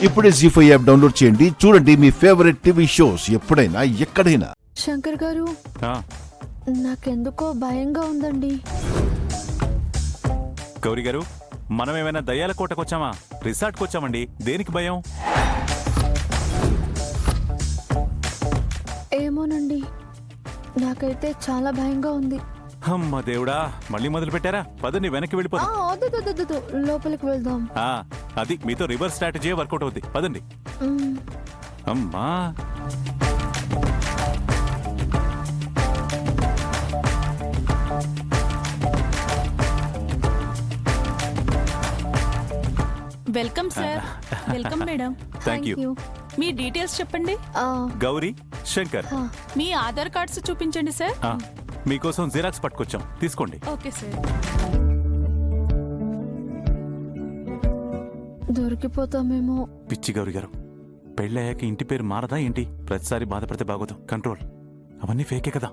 ఇప్పుడే జీ5 app download చేయండి. చూడండి మీ ఫేవరెట్ టీవీ షోస్ ఎప్పుడైనా ఎక్కడైనా. శంకర్ గారు, నాకెందుకో భయంగా ఉందండి. గౌరీ గారు, మనం ఏమైనా దయ్యాల కోటకొచ్చామా? రిసార్ట్కి వచ్చామండి. దేనికి భయం? ఏమోనండి, నాకైతే చాలా భయంగా ఉంది. అమ్మ దేవుడా, మళ్ళీ మొదలు పెట్టారా? పదండి, వెనక్కి వెళ్ళిపోదాం. వద్దు, లోపలికి వెళ్దాం. అది మీతో రివర్స్ స్ట్రాటజీ వర్కౌట్ అవుద్ది. పదండి. అమ్మా, welcome sir. Welcome madam. Thank you. మీ డీటెయిల్స్ చెప్పండి. గౌరీ, శంకర్. మీ ఆధార్ కార్డ్స్ చూపించండి సార్. మీకోసం జిరాక్స్ పట్టుకొచ్చాం, తీసుకోండి. Okay sir. దొరికిపోతామేమో. పిచ్చి గౌరీ గారు, పెళ్ళయ్యాక ఇంటి పేరు మారదా ఏంటి? ప్రతిసారి బాధపడితే బాగోదు. కంట్రోల్. అవన్నీ ఫేకే కదా.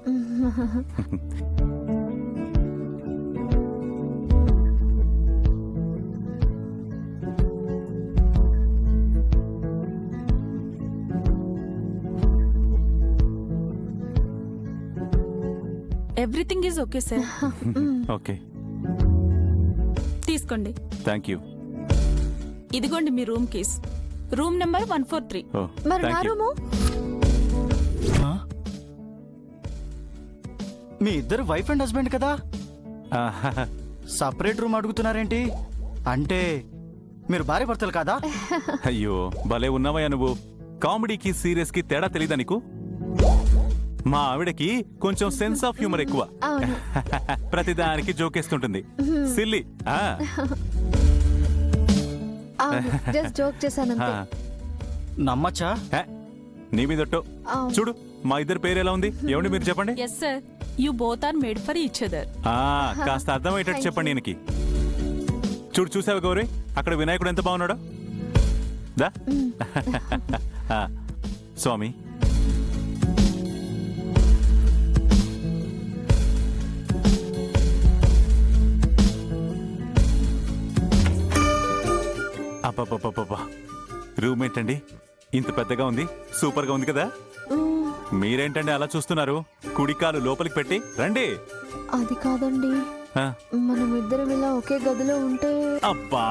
Everything is okay sir. Okay, తీసుకోండి. Thank you. ఇదిగోండి మీ రూమ్ కీస్. Room number 143. మరి నా రూము? మీ ఇద్దరు వైఫ్ అండ్ హస్బెండ్ కదా, సపరేట్ రూమ్ అడుగుతున్నారేంటి? అంటే మీరు భార్య భర్తలు కాదా? అయ్యో, భలే ఉన్నావయ్యా నువ్వు. కామెడీకి సీరియస్ కి తేడా తెలీదా నీకు? మా ఆవిడకి కొంచెం సెన్స్ ఆఫ్ హ్యూమర్ ఎక్కువ. ప్రతిదానికి జోకేస్తుంటుంది. సిల్లీ. జస్ట్ జోక్ చేశాను. నమ్మచ్చా? నీ మీదొట్టు. చూడు, మా ఇద్దరు పేరు ఎలా ఉంది? ఏమండి మీరు చెప్పండి. Yes sir, you both are made for each other. కాస్త అర్థమయ్యేటట్టు చెప్పండి ఈయనకి. చూడు, చూసావు గౌరీ, అక్కడ వినాయకుడు ఎంత బాగున్నాడో. దా. స్వామి, అబ్బబ్బబ్బబ్బా, రూమ్ ఏంటండి ఇంత పెద్దగా ఉంది? సూపర్ గా ఉంది కదా. మీరేంటండి అలా చూస్తున్నారు? కుడికాలు లోపలికి పెట్టి రండి. అది కాదండి, మనం ఇద్దరం ఇలా ఒకే గదిలో ఉంటే. అబ్బా,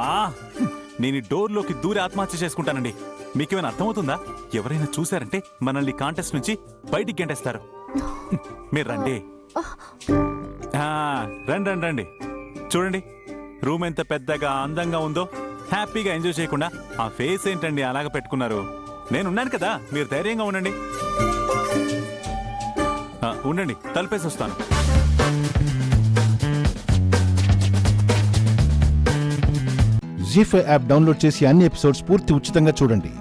నేను డోర్ లోకి దూరి ఆత్మహత్య చేసుకుంటానండి. మీకేమైనా అర్థమవుతుందా? ఎవరైనా చూశారంటే మనల్ని కాంటెస్ట్ నుంచి బయటికి గెంటేస్తారు. మీరు రండి. రండి రండి రండి. చూడండి, రూమ్ ఎంత పెద్దగా అందంగా ఉందో. హ్యాపీగా ఎంజాయ్ చేయకుండా ఆ ఫేస్ ఏంటండి అలాగ పెట్టుకున్నారు? నేనున్నాను కదా, మీరు ధైర్యంగా ఉండండి. ఉండండి, తలుపేసి వస్తాను. జీ5 యాప్ డౌన్లోడ్ చేసి అన్ని ఎపిసోడ్స్ పూర్తి ఉచితంగా చూడండి.